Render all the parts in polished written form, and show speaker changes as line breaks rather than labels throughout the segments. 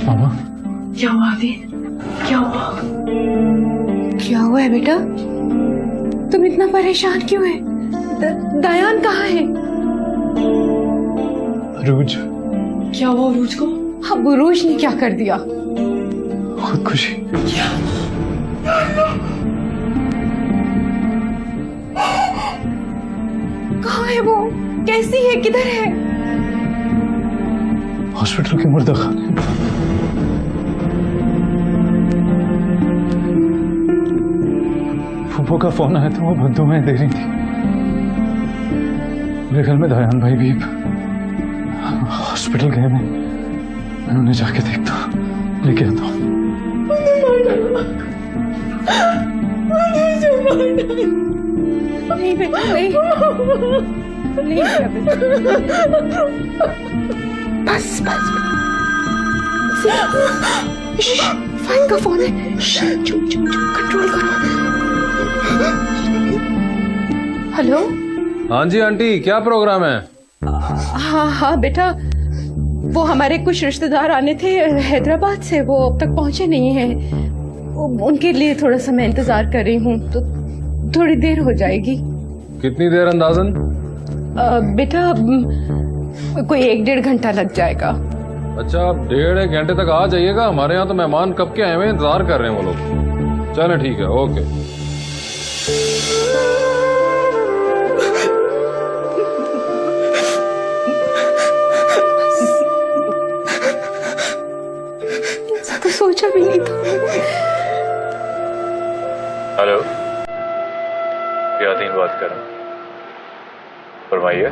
मामा
क्या हुआ अभी? क्या हुआ?
क्या हुआ है बेटा? तुम इतना परेशान क्यों है? दयान कहाँ है?
अरूज।
क्या हुआ अरूज को?
अब अरूज ने क्या कर दिया?
खुदकुशी।
क्या?
कहाँ है वो? कैसी है? किधर है?
हॉस्पिटल के मुर्दा खाने। फूफो का फोन आया था, वो बहुत दुआएं दे रही थी। मेरे घर में दयान भाई भी हॉस्पिटल गए। मैं उन्हें जाके देखता हूँ, लेके आता हूँ।
नहीं बेटा, नहीं नहीं बेटा, बस बस। फाइन का फोन है, चुप चुप चुप, कंट्रोल करो। हेलो।
हाँ जी आंटी, क्या प्रोग्राम है?
हाँ हाँ बेटा, वो हमारे कुछ रिश्तेदार आने थे हैदराबाद से, वो अब तक पहुंचे नहीं हैं। उनके लिए थोड़ा सा मैं इंतजार कर रही हूँ, तो थोड़ी देर हो जाएगी।
कितनी देर अंदाजन?
बेटा कोई 1-1.5 घंटा लग जाएगा।
अच्छा, आप 1.5 घंटे तक आ जाइएगा। हमारे यहाँ तो मेहमान कब के आए हुए, इंतजार कर रहे हैं वो लोग। चलें ठीक है, ओके।
तो सोचा भी नहीं था।
हेलो, यादीन बात कर रहा हूँ, फरमाइए।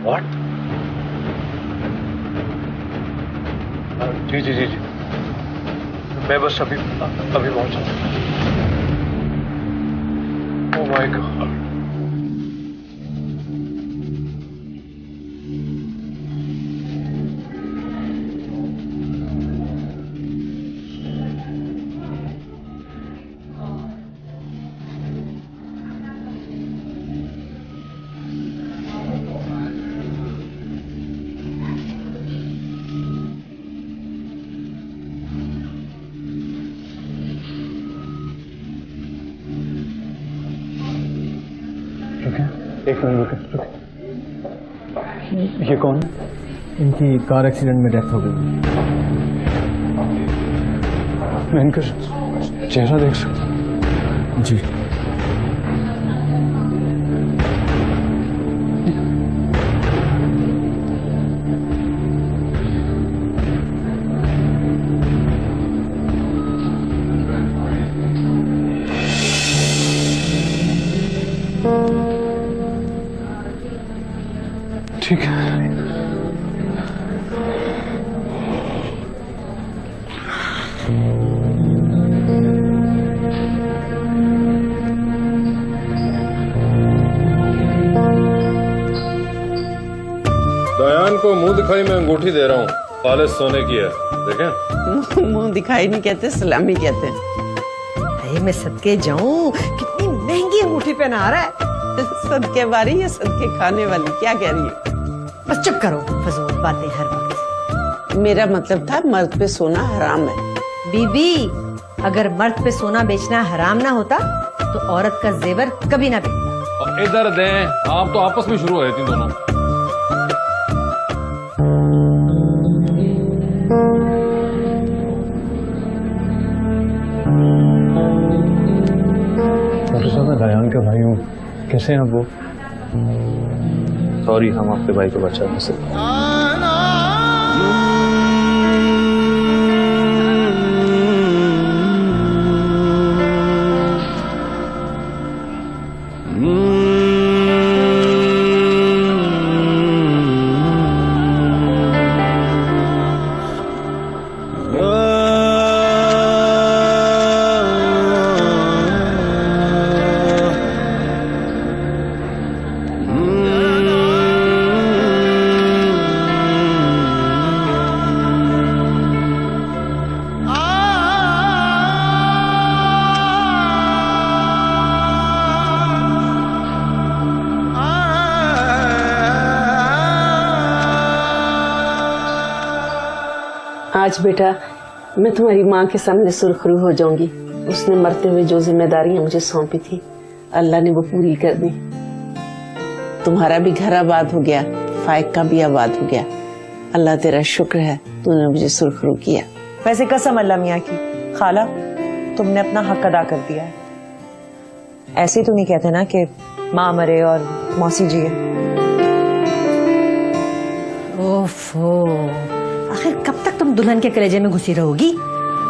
व्हाट? जी जी जी जी, मैं बस अभी पहुंचा। Oh my God. एक मिनट रुके। ये कौन?
इनकी कार एक्सीडेंट में डेथ हो गई।
मैं इनका चेहरा देख सकता हूँ?
जी।
ठीक है।
दयान को मुंह दिखाई मैं अंगूठी दे रहा हूँ, खालिस सोने की है, देखें।
मुंह दिखाई नहीं कहते, सलामी कहते हैं। अरे मैं सदके जाऊं, कितनी महंगी अंगूठी पहना रहा है। सदके वाली या सदके खाने वाली, क्या कह रही है? बस चुप करो, फजूल बातें हर वक्त। मेरा मतलब था मर्द पे सोना हराम है।
बीबी, अगर मर्द पे सोना बेचना हराम ना होता तो औरत का जेवर कभी ना बिकता।
इधर दें, आप तो आपस में शुरू हो रही थी दोनों।
डॉक्टर साहब, मैं दयान का भाई हूँ, कैसे हैं आप? वो सॉरी, हम आपके भाई को बचा नहीं सकते।
आज बेटा मैं तुम्हारी माँ के सामने सुरखरू हो जाऊंगी। उसने मरते हुए जो जिम्मेदारियां मुझे सौंपी थी अल्लाह ने वो पूरी कर दी। तुम्हारा भी घर आबाद हो गया, फाइक का भी आबाद हो गया। अल्लाह तेरा शुक्र है तूने मुझे सुरखरू किया।
वैसे कसम अल्लाह मियाँ की, खाला तुमने अपना हक अदा कर दिया है। ऐसे ही तो नहीं कहते ना कि माँ मरे और मौसी जिए। ओफो, आखिर कब तक तुम दुल्हन के कलेजे में घुसी रहोगी?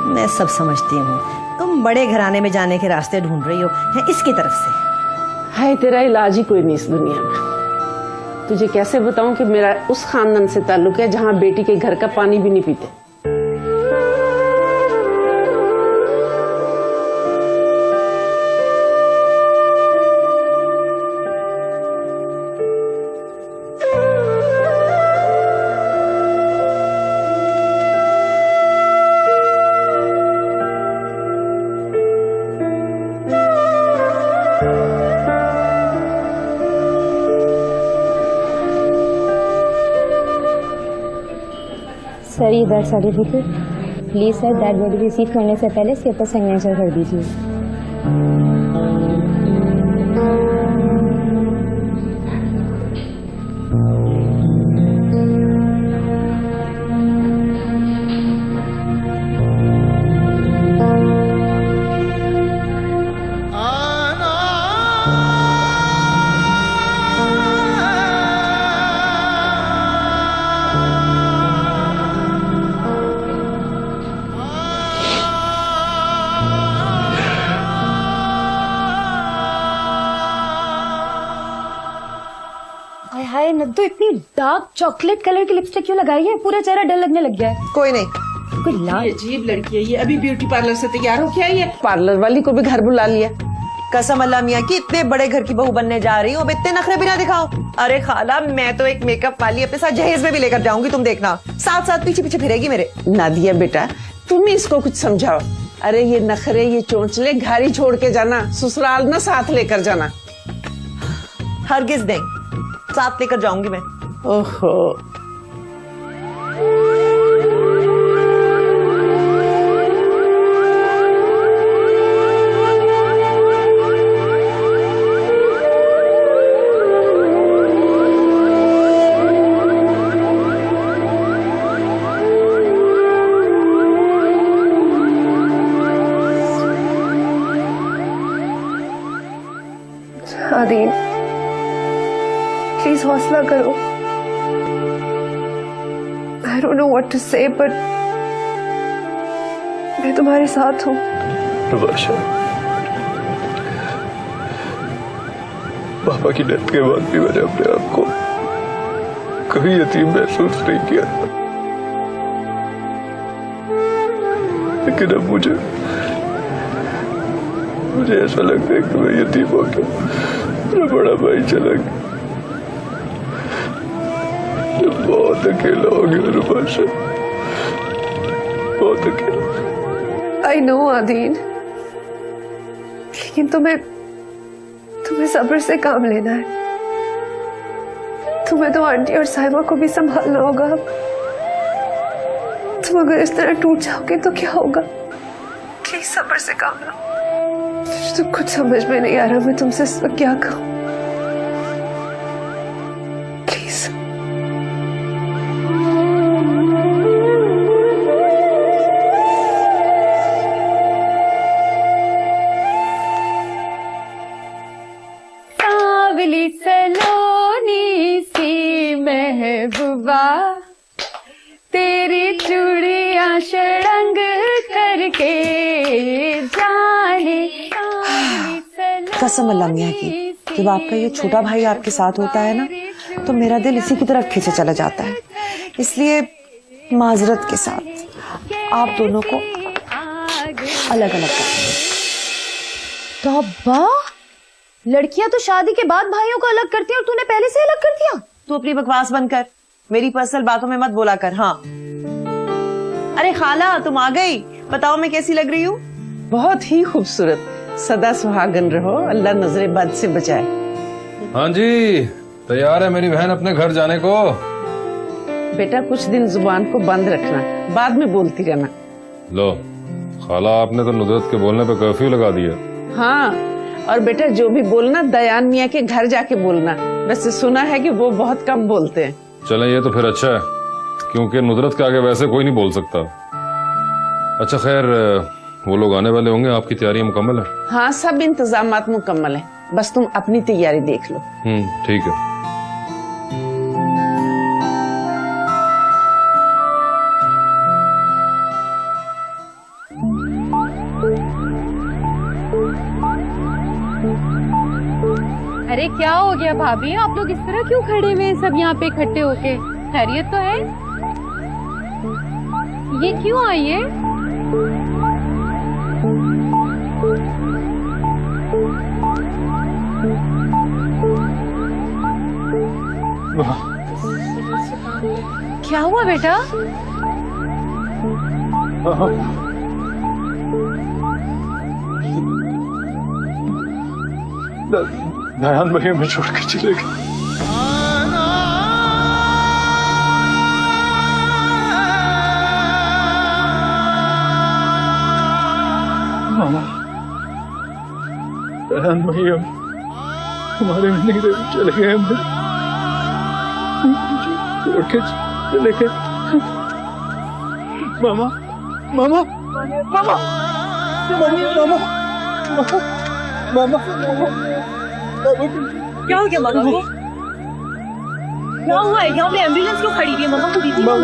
मैं सब समझती हूँ, तुम बड़े घराने में जाने के रास्ते ढूंढ रही हो है इसकी तरफ से।
है तेरा इलाज ही कोई नहीं इस दुनिया में। तुझे कैसे बताऊं कि मेरा उस खानदान से ताल्लुक है जहां बेटी के घर का पानी भी नहीं पीते।
सर ये birth certificate please sir dead body receive करने से पहले इसके ऊपर सिग्नेचर कर दीजिए।
हाय नद्दू, इतनी डार्क चॉकलेट कलर की लिपस्टिक क्यों लगाई है? पूरा चेहरा डल लगने लग गया है।
कोई नहीं,
कोई लाल
अजीब लड़की है ये, अभी ब्यूटी पार्लर से तैयार हो क्या? ये पार्लर वाली को भी घर बुला लिया।
कसम अल्लाह मियाँ की, इतने बड़े घर की बहू बनने जा रही हूँ, अब इतने नखरे भी ना दिखाओ। अरे खाला, मैं तो एक मेकअप वाली अपने साथ जहेज में भी लेकर जाऊंगी, तुम देखना। साथ साथ पीछे पीछे फिरेगी मेरे।
नादिया बेटा तुम ही इसको कुछ समझाओ। अरे ये नखरे ये चोंचले घर ही छोड़ के जाना, ससुराल ना साथ लेकर जाना।
हरगिज नहीं, साथ लेकर जाऊंगी मैं।
ओहो
आदीन, प्लीज हौसला करो। I don't know what to say, but मैं तुम्हारे साथ हूँ।
नवाशा, पापा की डेथ के बाद भी मैंने अपने आप को कभी यतीम महसूस नहीं किया, लेकिन अब मुझे ऐसा लगता है कि मैं यतीम हो गया, मेरा बड़ा भाई चला गया, बहुत अकेला हो गया नवाशा, बहुत अकेला।
I know आदीन, लेकिन तुम्हें सब्र से काम लेना है। तुम्हें तो आंटी और साहिबा को भी संभालना होगा। तुम अगर इस तरह टूट जाओगे तो क्या होगा? प्लीज सब्र से काम लो। मुझे तो कुछ समझ में नहीं आ रहा मैं तुमसे इस वक्त क्या कहूँ। प्लीज। सावली सलोनी सी महबूबा, तेरी चूड़ियां शरंग करके जाने।
कसम अल्लाह मियाँ की, जब आपका ये छोटा भाई आपके साथ होता है ना, तो मेरा दिल इसी की तरफ खींचे चला जाता है। इसलिए माजरत के साथ आप दोनों को अलग अलग कर।
तौबा, लड़कियां तो शादी के बाद भाइयों को अलग करती हैं और तूने पहले से अलग कर दिया।
तू अपनी बकवास बंद कर, मेरी पर्सनल बातों में मत बोला कर। हाँ, अरे खाला तुम आ गई, बताओ मैं कैसी लग रही हूँ?
बहुत ही खूबसूरत, सदा सुहागन रहो, अल्लाह नजरे बद से बचाए।
हाँ जी, तैयार है मेरी बहन अपने घर जाने को।
बेटा कुछ दिन जुबान को बंद रखना, बाद में बोलती रहना।
लो खाला, आपने तो नुसरत के बोलने पे कर्फ्यू लगा दिया।
हाँ, और बेटा जो भी बोलना दयान मियाँ के घर जाके बोलना। वैसे सुना है कि वो बहुत कम बोलते हैं।
चलें, ये तो फिर अच्छा है, क्योंकि नुसरत के आगे वैसे कोई नहीं बोल सकता। अच्छा खैर, वो लोग आने वाले होंगे, आपकी तैयारी मुकम्मल है?
हाँ, सब इंतजामात मुकम्मल है, बस तुम अपनी तैयारी देख लो।
ठीक है।
अरे क्या हो गया भाभी, आप लोग इस तरह क्यों खड़े हुए हैं सब यहाँ पे इकट्ठे होके? खैरियत तो है? ये क्यों आई है? क्या हुआ बेटा?
दयान भैया में छोड़ के चले गए। मामा, दयान भैया हमारे में नहीं रहे, चले गए हम, छोड़ के चले गए। मामा मामा मामा मामा मामा मामा,
क्या हो गया मामा को? क्या हुआ है? यहाँ पे एम्बुलेंस क्यों खड़ी हुई है? मामा को दीदी हुआ है?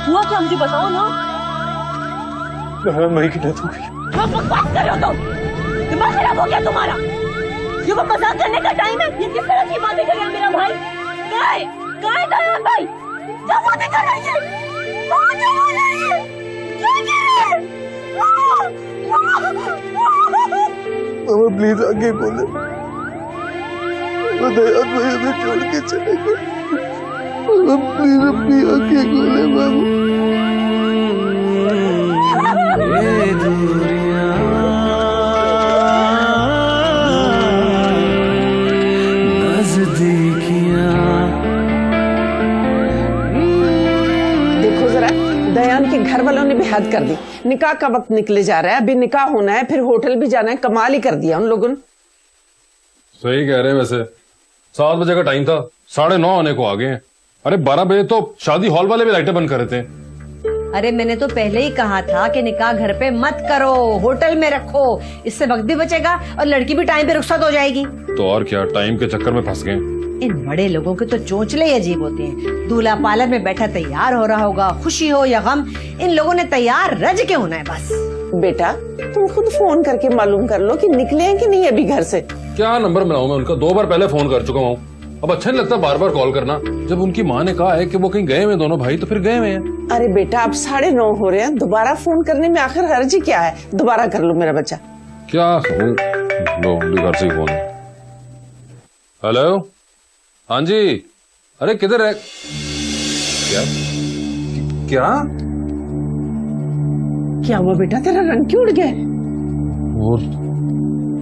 हुआ क्या, मुझे बताओ ना।
दयान भाई की डेथ हो गई।
क्या बकवास कर रहे हो तुम? दिमाग खराब हो गया तुम्हारा? ये वो मजाक करने का टाइम है? ये किस तरह की बातें कर रहा है मेरा भाई? कहाँ है दयान भाई? क्या बातें कर रही है? क्या बोल रही है?
मामा प्लीज आगे बोले, वो दयान भाई हमें छोड़ के चले गए। मामा प्लीज अपनी आंखें खोले मामा। ये दूरियां नजदीकियां।
देखो जरा, दयान के घर वालों ने भी हद कर दी। निकाह का वक्त निकले जा रहा है, अभी निकाह होना है, फिर होटल भी जाना है। कमाल ही कर दिया उन लोगों ने।
सही कह रहे हैं, वैसे 7 बजे का टाइम था, 9:30 होने को आ गए हैं। अरे 12 बजे तो शादी हॉल वाले भी लाइटें बंद कर रहे थे।
अरे मैंने तो पहले ही कहा था कि निकाह घर पे मत करो, होटल में रखो, इससे वक्त भी बचेगा और लड़की भी टाइम पे रुखसत हो जाएगी।
तो और क्या, टाइम के चक्कर में फंस गए।
इन बड़े लोगों के तो चोंचले ही अजीब होते हैं। दूल्हा पार्लर में बैठा तैयार हो रहा होगा, खुशी हो या गम, इन लोगों ने तैयार रज के होना है बस।
बेटा तुम खुद फोन करके मालूम कर लो कि निकले हैं कि नहीं अभी घर से।
क्या नंबर मिलाऊं मैं उनका? 2 बार पहले फोन कर चुका हूँ, अब अच्छा नहीं लगता बार बार कॉल करना। जब उनकी माँ ने कहा है कि वो कहीं गए हुए दोनों भाई, तो फिर गए हुए हैं।
अरे बेटा अब 9:30 हो रहे हैं, दोबारा फोन करने में आखिर हर्ज ही क्या है? दोबारा कर लो मेरा बच्चा।
क्या लो घर से ही फोन। हेलो, हाँ जी। अरे किधर है? क्या क्या
क्या हुआ बेटा, तेरा रंग क्यों उड़ गया?
वो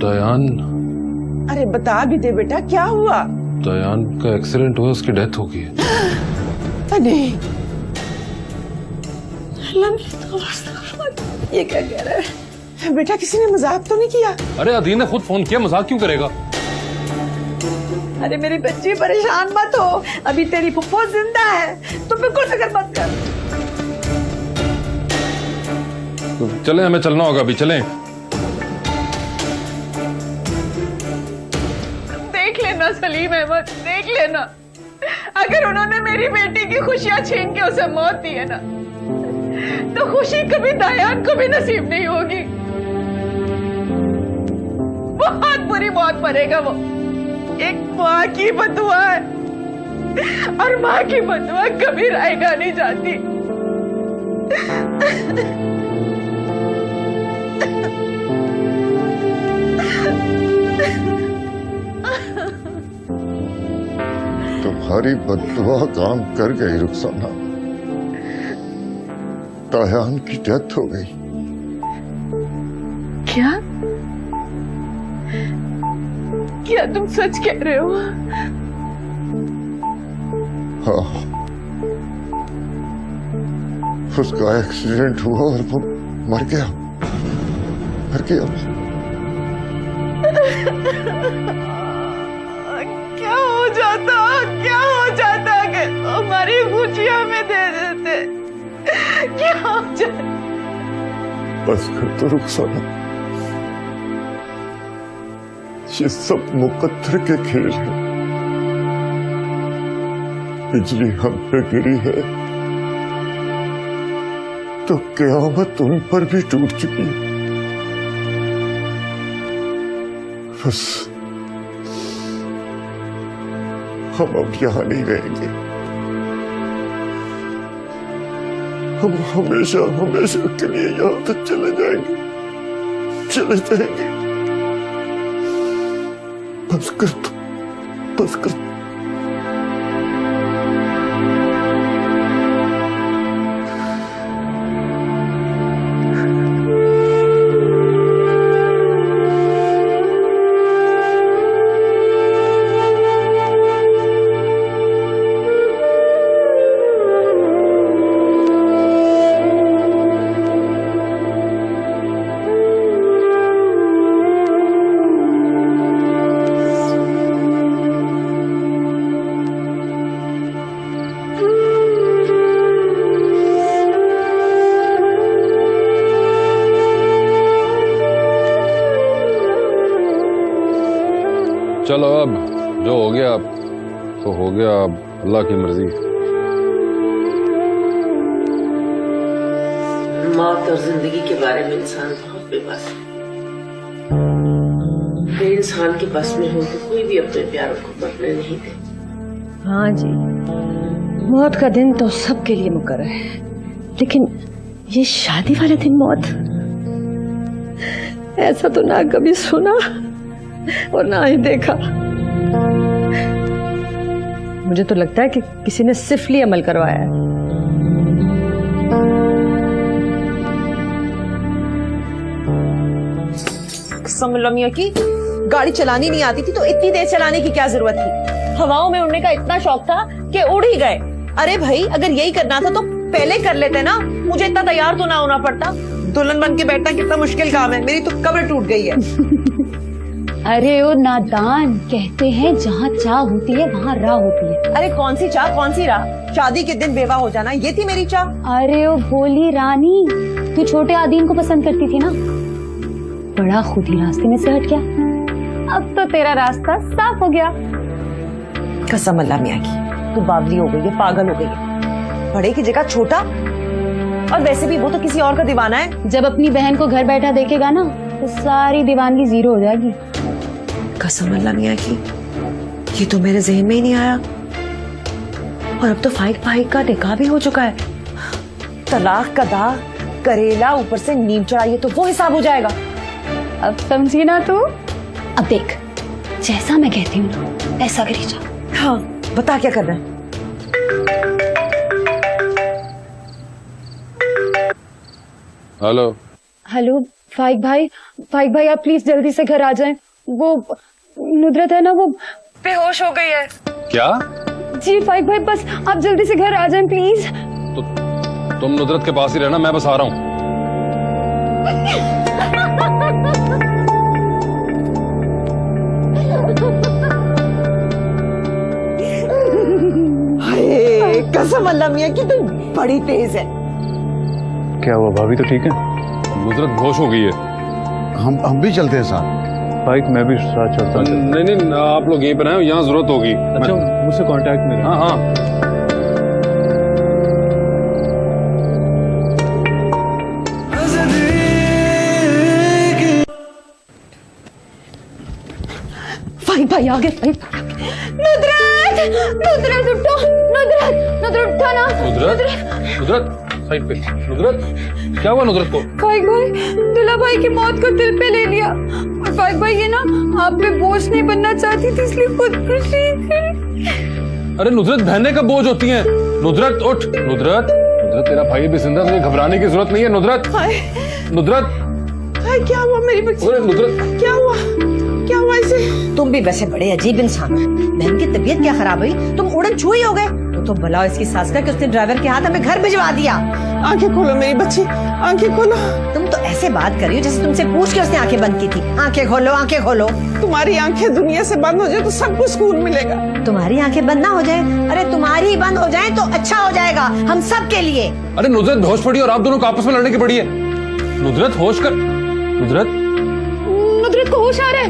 दयान।
अरे बता भी दे बेटा, क्या हुआ?
दयान का एक्सीडेंट हुआ, उसकी डेथ हो गई है।
नहीं, ये क्या कह रहा है बेटा? किसी ने मजाक तो नहीं किया?
अरे अदीन ने खुद फोन किया, मजाक क्यों करेगा?
अरे मेरी बच्ची परेशान मत हो, अभी तेरी फुफ्फो जिंदा है, तुम बिल्कुल फिक्र मत कर।
तो चले, हमें चलना होगा अभी, चलें।
देख लेना सलीम अहमद, देख लेना, अगर उन्होंने मेरी बेटी की खुशियां छीन के उसे मौत दी है ना, तो खुशी कभी दयान को भी नसीब नहीं होगी। बहुत बुरी मौत मरेगा वो। एक माँ की बदुआ है, और माँ की बदुआ कभी रहेगा नहीं जाती।
तुम्हारी बददुआ काम कर गई रुखसाना, दयान की डेथ हो गई।
क्या क्या तुम सच कह रहे हो?
हाँ, उसका एक्सीडेंट हुआ और वो मर गया।
क्या हो जाता अगर हमारी खुशियां में दे देते? क्या हो जाता?
बस कर तो रुखसाना, ये सब मुकद्दर के खेल है। बिजली हम पे गिरी है तो क़यामत उन पर भी टूट चुकी है। बस हम अब यहां नहीं रहेंगे। हम हमेशा हमेशा के लिए यहां तक चले जाएंगे। बस कर।
चलो अब जो हो गया तो हो गया, अब अल्लाह की मर्जी।
मौत और जिंदगी के बारे में इंसान बहुत बेबस है। अगर इंसान के बस में हो तो कोई भी अपने प्यारों को मरने नहीं दे।
हाँ जी, मौत का दिन तो सबके लिए मुकर्रर है, लेकिन ये शादी वाले दिन मौत, ऐसा तो ना कभी सुना और ना ही देखा। मुझे तो लगता है कि किसी ने सिफली अमल करवाया है।
मियां की गाड़ी चलानी नहीं आती थी तो इतनी देर चलाने की क्या जरूरत थी? हवाओं में उड़ने का इतना शौक था कि उड़ ही गए। अरे भाई, अगर यही करना था तो पहले कर लेते ना, मुझे इतना तैयार तो ना होना पड़ता। दुल्हन बन के बैठना कितना मुश्किल काम है, मेरी तो कब्र टूट गई है।
अरे ओ नादान, कहते हैं जहाँ चाह होती है वहाँ राह होती है।
अरे कौन सी चाह, कौन सी राह? शादी के दिन बेवा हो जाना, ये थी मेरी चाह।
अरे ओ भोली रानी, तू छोटे आदीन को पसंद करती थी ना, बड़ा खुद ही रास्ते में से हट गया। अब तो तेरा रास्ता साफ हो गया।
कसम अल्लाह मियां की, तू बावली हो गई है, पागल हो गई है। बड़े की जगह छोटा, और वैसे भी वो तो किसी और का दीवाना है।
जब अपनी बहन को घर बैठा देखेगा ना तो सारी दीवानगी जीरो हो जाएगी।
कसम अल्लाह मियां की, ये तो मेरे ज़हन में ही नहीं आया। और अब तो फाइक भाई का निकाह भी हो चुका है। तलाक का दाग, करेला ऊपर से नीम चढ़ाइए तो वो हिसाब हो जाएगा।
अब समझी ना तू? अब देख, जैसा मैं कहती हूँ ना ऐसा करी जा।
हाँ, बता क्या करना है?
हेलो
हेलो फाइक भाई आप प्लीज जल्दी से घर आ जाएं। वो नुदरत है ना, वो बेहोश हो गई है।
क्या?
जी फाइक भाई, बस आप जल्दी से घर आ जाएं प्लीज।
तो तुम नुदरत के पास ही रहना, मैं बस आ रहा हूँ।
कसम अल्लाह मियां की, तू बड़ी तेज है।
क्या हुआ, भाभी तो ठीक है?
नुदरत बेहोश हो गई है।
हम भी चलते हैं साथ। बाइक मैं भी साथ चलता हूँ।
नहीं, आप लोग यहीं पर आए, यहाँ जरूरत होगी।
अच्छा, मुझसे कांटेक्ट में।
हाँ।
फाइक भाई आ गए। नुदरत उठो, नुदरत उठो ना।
नुदरत साइड पे। नुदरत, क्या हुआ नुदरत को?
फाइक भाई, दुल्हा भाई की मौत को दिल पे ले लिया। और फाइक भाई ये ना आप पे बोझ नहीं बनना चाहती थी, इसलिए खुदकुशी करी।
अरे नुदरत, बहने का बोझ होती हैं। नुदरत उठ। नुदरत, तेरा भाई भी जिंदा, तुझे घबराने की जरूरत नहीं है। नुदरत,
क्या हुआ मेरी बच्ची?
नुदरत,
क्या हुआ इसे? तुम भी वैसे बड़े अजीब इंसान हो। बहन की तबीयत क्या खराब हुई? तुम उड़न छुई हो गए।
तो भला इसकी सास का कि उसने ड्राइवर के हाथ हमें घर भिजवा दिया।
आंखें खोलो मेरी बच्ची, आंखें खोलो।
तुम तो ऐसे बात कर रही हो जैसे तुमसे पूछ के उसने आंखें बंद की थी। आंखें खोलो, आंखें खोलो।
तुम्हारी आंखें दुनिया से बंद हो जाए तो सबको सुकून मिलेगा।
तुम्हारी आंखें बंद ना हो जाए, अरे तुम्हारी ही बंद हो जाए तो अच्छा हो जाएगा हम सब के लिए।
अरे नुजरत बेहोश पड़ी और आप दोनों को आपस में लड़ने की पड़ी है। नुजरत होश कर।
नुजरत को होश आ रहा है।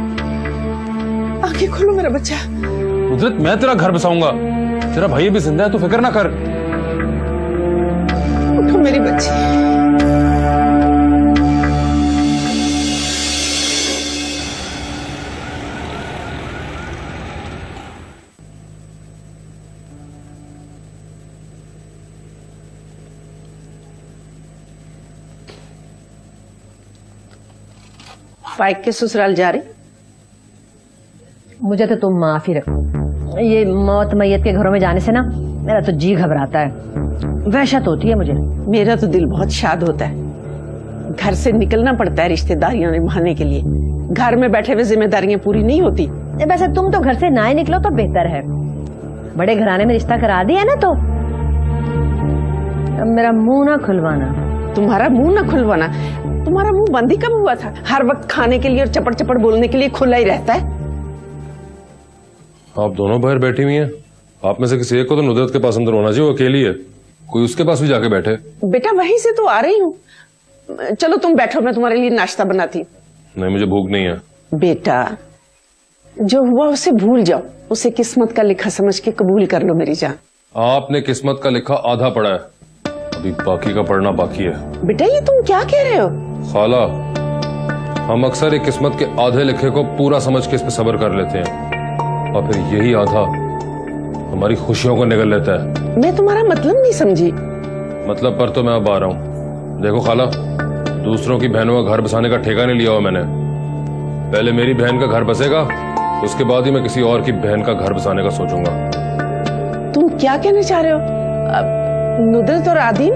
आंखें खोलो मेरा बच्चा।
नुजरत मैं तेरा घर बसाऊंगा, तेरा भाई भी जिंदा है, तू फिक्र ना कर।
उठो मेरी बच्ची।
फाइक के ससुराल जा रही?
मुझे तो तुम माफ ही रखो। ये मौत मैयत के घरों में जाने से ना मेरा तो जी घबराता है, वहशत होती है मुझे।
मेरा तो दिल बहुत शाद होता है। घर से निकलना पड़ता है रिश्तेदारियां निभाने के लिए। घर में बैठे हुए जिम्मेदारियां पूरी नहीं होती।
वैसे तुम तो घर से ना ही निकलो तो बेहतर है। बड़े घराने में रिश्ता करा दिया ना तो अब मेरा मुंह ना खुलवाना।
तुम्हारा मुंह ना खुलवाना? तुम्हारा मुंह बंद ही कब हुआ था? हर वक्त खाने के लिए और चपड़ चपड़ बोलने के लिए खुला ही रहता है।
आप दोनों बाहर बैठी हुई हैं। आप में से किसी एक को तो नुजरत के पास अंदर होना चाहिए, वो अकेली है। कोई उसके पास भी जाके बैठे।
बेटा वहीं से तो आ रही हूँ। चलो तुम बैठो, मैं तुम्हारे लिए नाश्ता बनाती।
नहीं, मुझे भूख नहीं है।
बेटा जो हुआ उसे भूल जाओ, उसे किस्मत का लिखा समझ के कबूल कर लो मेरी जान।
आपने किस्मत का लिखा आधा पढ़ा है, अभी बाकी का पढ़ना बाकी है।
बेटा ये तुम क्या कह रहे हो?
खाला, हम अक्सर एक किस्मत के आधे लिखे को पूरा समझ के इस पे सब्र कर लेते हैं और फिर यही आधा हमारी खुशियों को निगल लेता है।
मैं तुम्हारा मतलब नहीं समझी।
मतलब पर तो मैं अब आ रहा हूँ। देखो खाला, दूसरों की बहनों का घर बसाने का ठेका नहीं लिया हुआ मैंने। पहले मेरी बहन का घर बसेगा, उसके बाद ही मैं किसी और की बहन का घर बसाने का सोचूंगा।
तुम क्या कहना चाह रहे हो? नुदरत और आदीन?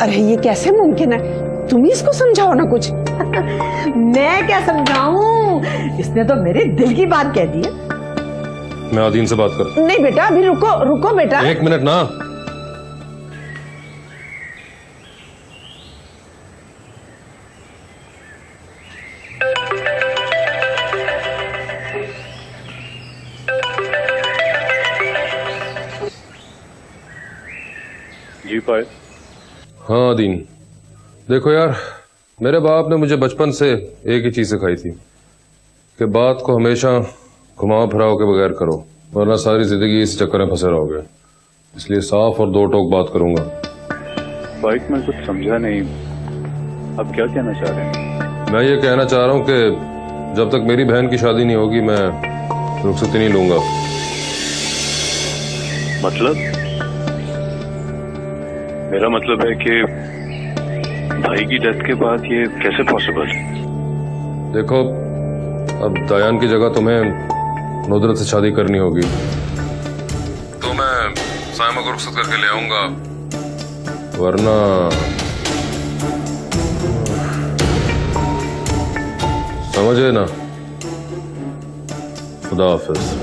अरे ये कैसे मुमकिन है? तुम ही इसको समझाओ ना कुछ।
मैं क्या समझाऊं? इसने तो मेरे दिल की बात कह दी है।
मैं आदीन से बात कर।
नहीं बेटा अभी रुको, रुको बेटा।
एक मिनट ना।
जी पाए।
हाँ आदीन, देखो यार, मेरे बाप ने मुझे बचपन से एक ही चीज सिखाई थी कि बात को हमेशा घुमाओ फिराओ के बगैर करो, वरना सारी जिंदगी इस चक्कर में फंसे रहोगे। इसलिए साफ और दो टोक बात करूंगा।
बाइक में कुछ समझा नहीं, अब क्या कहना चाह रहे हैं?
मैं ये कहना चाह रहा हूं कि जब तक मेरी बहन की शादी नहीं होगी मैं रुखसती नहीं लूंगा।
मतलब? मेरा मतलब है कि भाई की डेथ के बाद ये कैसे पॉसिबल है?
देखो, अब दयान की जगह तुम्हें नुदरत से शादी करनी होगी, तो मैं साइमा को रुखसत करके ले आऊंगा, वरना समझे ना। खुदा हाफिज।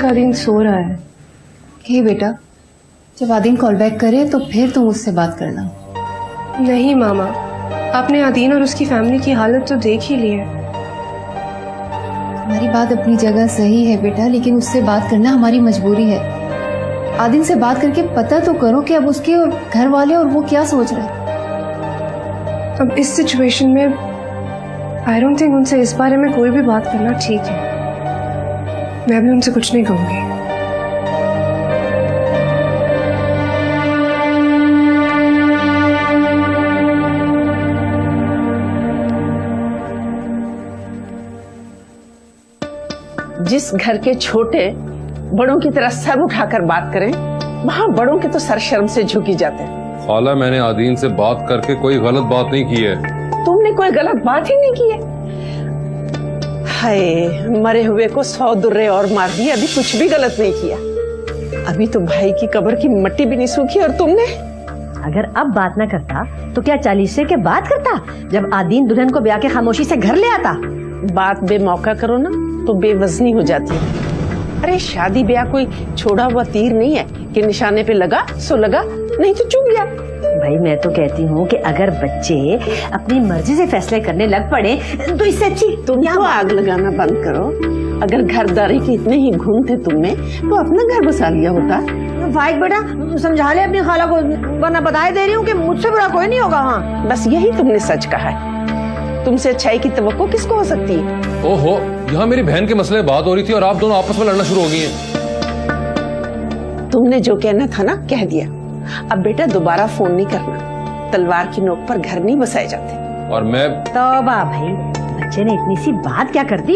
आदीन सो रहा है।
हे बेटा, जब आदीन कॉल बैक करे तो फिर तुम उससे बात करना।
नहीं मामा, आपने आदीन और उसकी फैमिली की हालत तो देख ही ली है।
हमारी बात अपनी जगह सही है बेटा, लेकिन उससे बात करना हमारी मजबूरी है। आदिन से बात करके पता तो करो कि अब उसके और घर वाले और वो क्या सोच रहे हैं।
अब इस सिचुएशन में आई डोंट थिंक उनसे इस बारे में कोई भी बात करना ठीक है। मैं भी उनसे कुछ नहीं कहूंगी।
जिस घर के छोटे बड़ों की तरह सर उठाकर बात करें, वहां बड़ों के तो सर शर्म से झुकी जाते हैं।
खाला, मैंने आदीन से बात करके कोई गलत बात नहीं की है।
तुमने कोई गलत बात ही नहीं की है। हाय, मरे हुए को 100 दुर्रे और मार दिए, अभी कुछ भी गलत नहीं किया। अभी तो भाई की कब्र की मिट्टी भी नहीं सूखी और तुमने।
अगर अब बात न करता तो क्या 40 के बाद करता, जब आदीन दुल्हन को ब्याह के खामोशी से घर ले आता।
बात बेमौका करो ना तो बेवजनी हो जाती है। अरे शादी ब्याह कोई छोड़ा हुआ तीर नहीं है कि निशाने पे लगा सो लगा, नहीं तो चुप गया।
भाई मैं तो कहती हूँ कि अगर बच्चे अपनी मर्जी से फैसले करने लग पड़े तो इससे अच्छी
तुम तो आग लगाना बंद करो। अगर घरदारी के इतने ही गुण थे तुमने तो अपना घर बसा लिया होता।
भाई बेटा समझा ले अपनी खाला को, वरना बताए दे रही हूँ कि मुझसे बड़ा कोई नहीं होगा। हाँ,
बस यही तुमने सच कहा है। तुमसे अच्छाई की तवक्को किसको हो सकती है।
ओहो, यहाँ मेरी बहन के मसले में बात हो रही थी और आप दोनों आपस में लड़ना शुरू हो गई हैं।
तुमने जो कहना था ना कह दिया। अब बेटा दोबारा फोन नहीं करना। तलवार की नोक पर घर नहीं बसाए जाते।
और मैं
तौबा भाई, बच्चे ने इतनी सी बात क्या कर दी,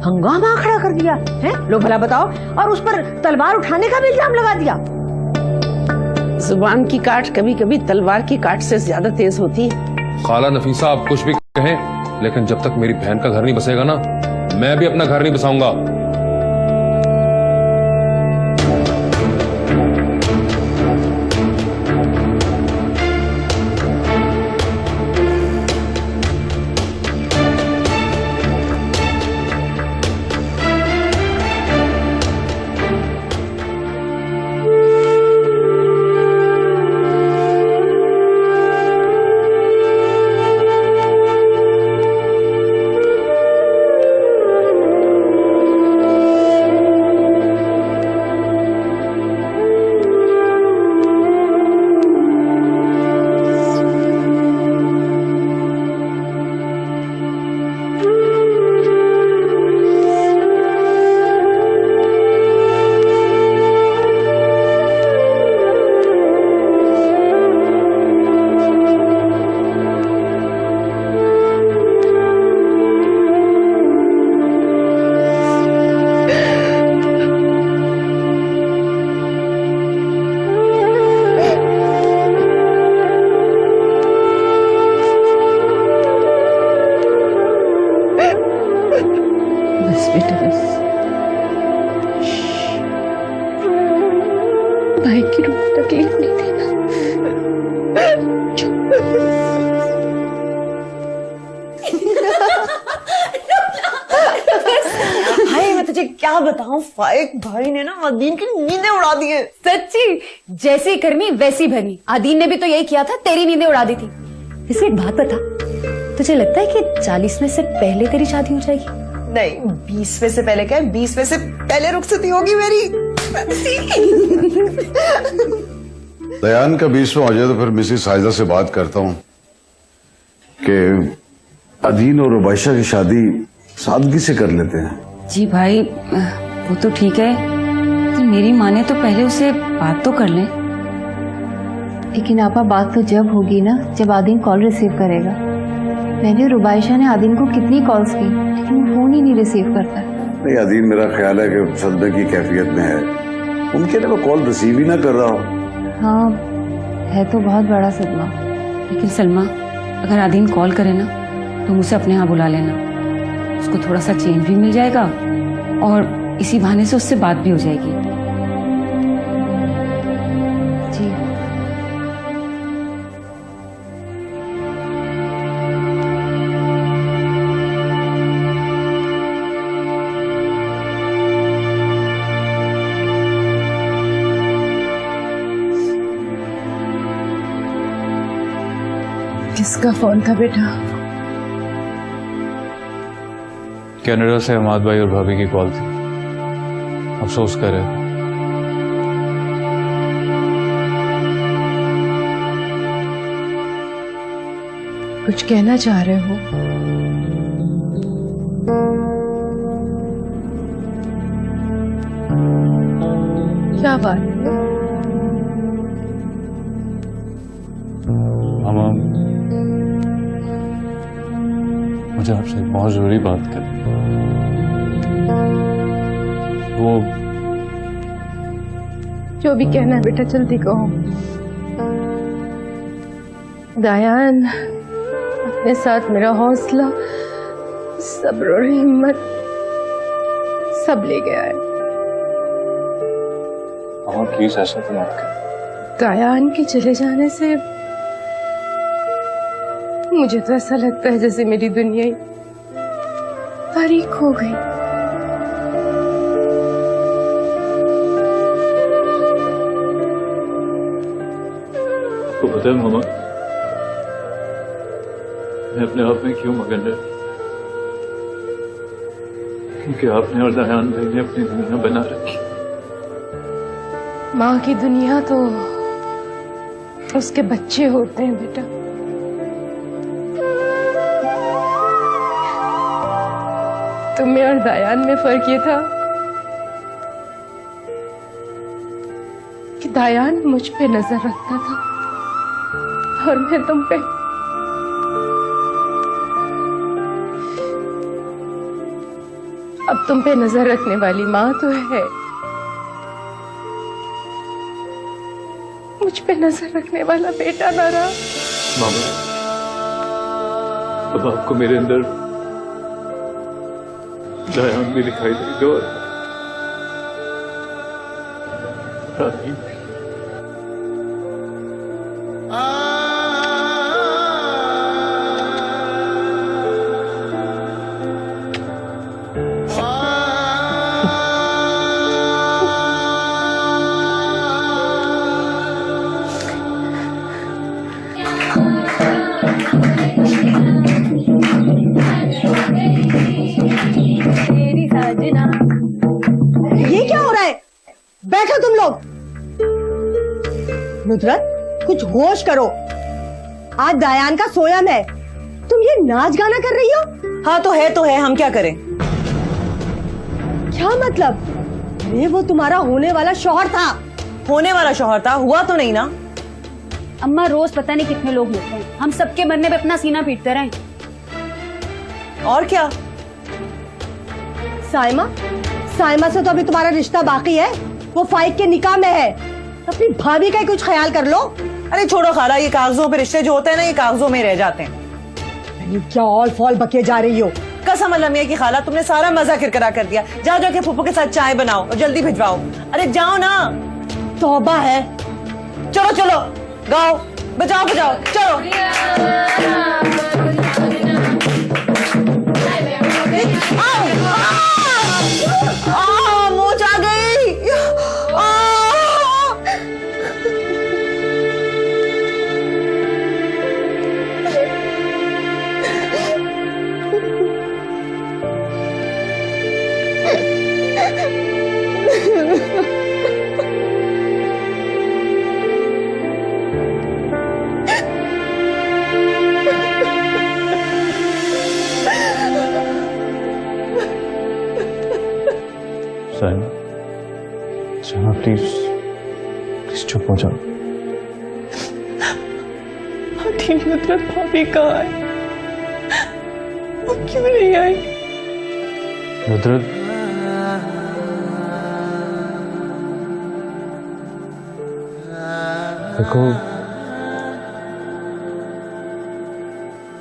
हंगामा खड़ा कर दिया है। लो भला बताओ, और उस पर तलवार उठाने का भी इल्जाम लगा दिया।
जुबान की काट कभी कभी तलवार की काट से ज्यादा तेज होती है।
खाला नफीसा, आप कुछ भी कहें, लेकिन जब तक मेरी बहन का घर नहीं बसेगा ना, मैं भी अपना घर नहीं बसाऊंगा।
भाई की रूह को तकलीफ नहीं देना।
भाई मैं तुझे क्या बताऊं, फाइक भाई ने ना आदीन की नींदें उड़ा दी है।
सच्ची, जैसी गर्मी वैसी भरनी। आदीन ने भी तो यही किया था, तेरी नींदें उड़ा दी थी। इसे एक बात बता, तुझे लगता है कि 40 में से पहले तेरी शादी हो जाएगी?
नहीं, 20वें से पहले क्या, 20वें से पहले रुखसती होगी मेरी।
दयान का 20वां हो जाए तो फिर मिसेस साइदा से बात करता हूँ कि अदीन और रुबैशा की शादी सादगी से कर लेते हैं।
जी भाई, वो तो ठीक है, तो मेरी माने तो पहले उसे बात तो कर ले।
लेकिन आपा, बात तो जब होगी ना जब आदीन कॉल रिसीव करेगा। मैंने रुबैशा ने आदीन को कितनी कॉल्स की, लेकिन वो फोन ही नहीं रिसीव करता।
नहीं, अदीन मेरा ख्याल है कि सदमे की कैफियत में है, उनके लिए वो कॉल रिसीव ही ना कर रहा हो।
हाँ, है तो बहुत बड़ा सदमा।
लेकिन सलमा, अगर आदीन कॉल करे ना तो मुझे अपने यहाँ बुला लेना। उसको थोड़ा सा चेंज भी मिल जाएगा और इसी बहाने से उससे बात भी हो जाएगी।
जी।
किसका फोन था बेटा?
कनाडा से हमाद भाई और भाभी की कॉल थी। अफसोस कर रहे थे।
कुछ कहना चाह रहे हो? क्या बात है?
मामा, मुझे आपसे एक बहुत जरूरी बात करनी है। वो
जो भी कहना है बेटा जल्दी कहो। दायान अपने साथ मेरा हौसला, सब्र और हिम्मत सब ले गया है।
मामा प्लीज ऐसा तो मत कर।
दायान के चले जाने से मुझे तो ऐसा लगता है जैसे मेरी दुनिया ही तारीख हो गई।
आपको पता है मामा, मैं अपने आप में क्यों मगन है? क्योंकि आपने और दयान भाई ने अपनी दुनिया बना रखी।
माँ की दुनिया तो उसके बच्चे होते हैं बेटा। तुम्हें और दायान में फर्क ये था कि दायान मुझ पे नजर रखता था और मैं तुम पे। अब तुम पे नजर रखने वाली माँ तो है, मुझ पे नजर रखने वाला बेटा ना रहा।
मामा, अब आपको मेरे अंदर दयान भी दिखाई देगा और रानी भी।
ये क्या हो रहा है? बैठो तुम लोग। नुसरत, कुछ होश करो। आज दायान का सोयम है, तुम ये नाच गाना कर रही हो?
हाँ तो है, हम क्या करें?
क्या मतलब? अरे वो तुम्हारा होने वाला शौहर था।
होने वाला शौहर था, हुआ तो नहीं ना।
अम्मा रोज पता नहीं कितने लोग होते हैं, हम सबके मरने पे अपना सीना पीटते रहे।
और क्या?
साइमा से तो अभी तुम्हारा रिश्ता बाकी है, वो फाइक के निकाह में है। अपनी भाभी का ही कुछ ख्याल कर लो।
अरे छोड़ो खाला, ये कागजों पे रिश्ते जो होते हैं ना, ये कागजों में रह जाते हैं।
क्या ऑल फॉल बके जा रही हो?
कसम अल्लाह मियां की खाला, तुमने सारा मजा किरकिरा कर दिया। जाओ जाके फूफू के साथ चाय बनाओ और जल्दी भिजवाओ। अरे जाओ ना।
तौबा है।
चलो चलो, गाओ, बजाओ बजाओ, चलो। मोच आ गई।
साइमा प्लीज चुप हो जाओ।
नुसरत भाभी कहाँ है? वो क्यों नहीं आई?
नुसरत, देखो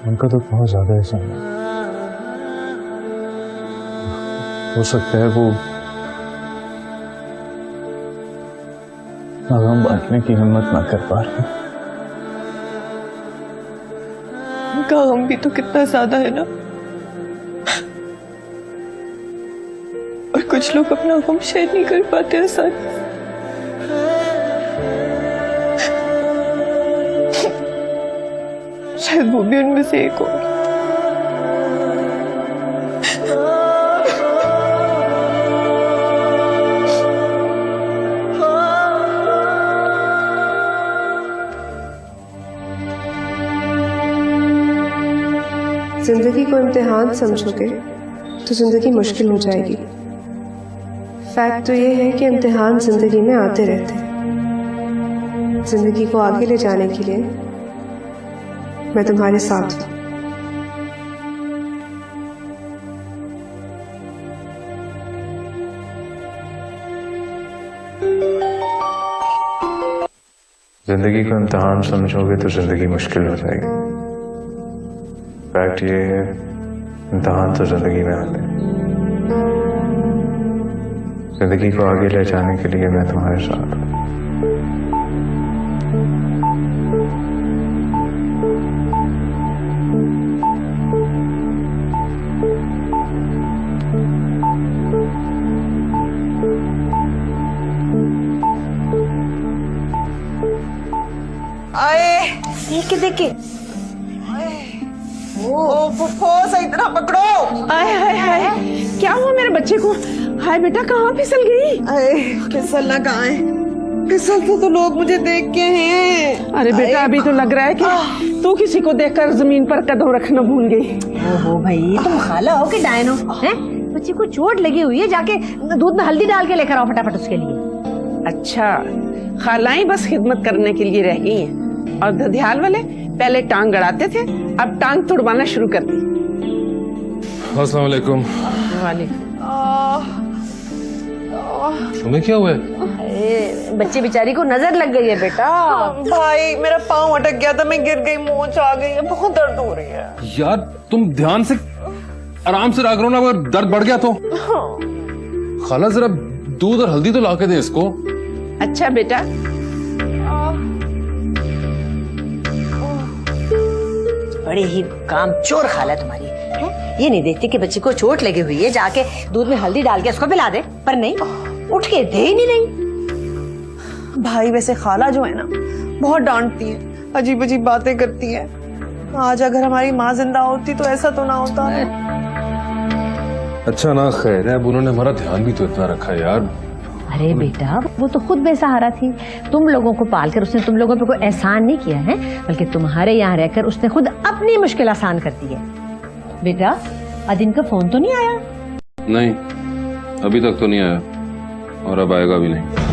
उनका तो बहुत ज्यादा है साइमा। हो सकता है वो गम बांटने की हिम्मत ना कर पा रहे।
उनका गम भी तो कितना ज्यादा है ना, और कुछ लोग अपना गम शेयर नहीं कर पाते आसानी से। शायद वो भी उनमें से एक होगी।
जिंदगी को इम्तिहान समझोगे तो जिंदगी मुश्किल हो जाएगी। फैक्ट तो ये है कि इम्तिहान जिंदगी में आते रहते हैं। जिंदगी को आगे ले जाने के लिए मैं तुम्हारे साथ हूं।
जिंदगी को इम्तिहान समझोगे तो जिंदगी मुश्किल हो जाएगी। फैक्ट ये है, इम्तिहान तो जिंदगी में आते हैं। जिंदगी को आगे ले जाने के लिए मैं तुम्हारे साथ हूं।
आए देखे देखे ओ फुफो सही तरह पकड़ो।
आय हाय हाय, क्या हुआ मेरे बच्चे को? हाय बेटा, कहाँ फिसल गई?
अरे फिसलना कहाँ है, फिसलते तो लोग मुझे देख के हैं।
अरे बेटा, अभी तो लग रहा है कि तू किसी को देखकर जमीन पर कदम रखना भूल गई।
ओहो भाई, तुम खाला हो कि डायन हो? हैं? बच्ची को चोट लगी हुई है, जाके दूध में हल्दी डाल के लेकर आओ फटाफट उसके लिए।
अच्छा, खालाएं बस खिदमत करने के लिए रह गई हैं, और दधियाल वाले पहले टांग गड़ाते थे, अब टांग तुड़वाना शुरू कर दी।
अस्सलाम वालेकुम। तुम्हें क्या हुआ है?
बच्ची बेचारी को नजर लग गई है बेटा।
भाई मेरा पाँव अटक गया था, मैं गिर गई, मोच आ गई है, बहुत दर्द हो रही है।
यार तुम ध्यान से आराम से रहा करो ना, अगर दर्द बढ़ गया तो। खाला जरा दूध और हल्दी तो ला के दे इसको।
अच्छा बेटा,
बड़ी ही कामचोर खाला तुम्हारी है? ये नहीं देखती कि बच्ची को चोट लगी हुई है, जाके दूध में हल्दी डाल के उसको पिला दे, पर नहीं, उठ के दे ही नहीं।
भाई वैसे खाला जो है ना, बहुत डांटती है, अजीब अजीब बातें करती है। आज अगर हमारी माँ जिंदा होती तो ऐसा तो ना होता।
अच्छा ना, खैर है, अब उन्होंने हमारा ध्यान भी तो इतना रखा यार।
अरे बेटा, वो तो खुद बेसहारा थी, तुम लोगों को पालकर उसने तुम लोगों पे कोई एहसान नहीं किया है, बल्कि तुम्हारे यहाँ रहकर उसने खुद अपनी मुश्किल आसान कर दी है। बेटा, अदिन का फोन तो नहीं आया?
नहीं, अभी तक तो नहीं आया, और अब आएगा भी नहीं।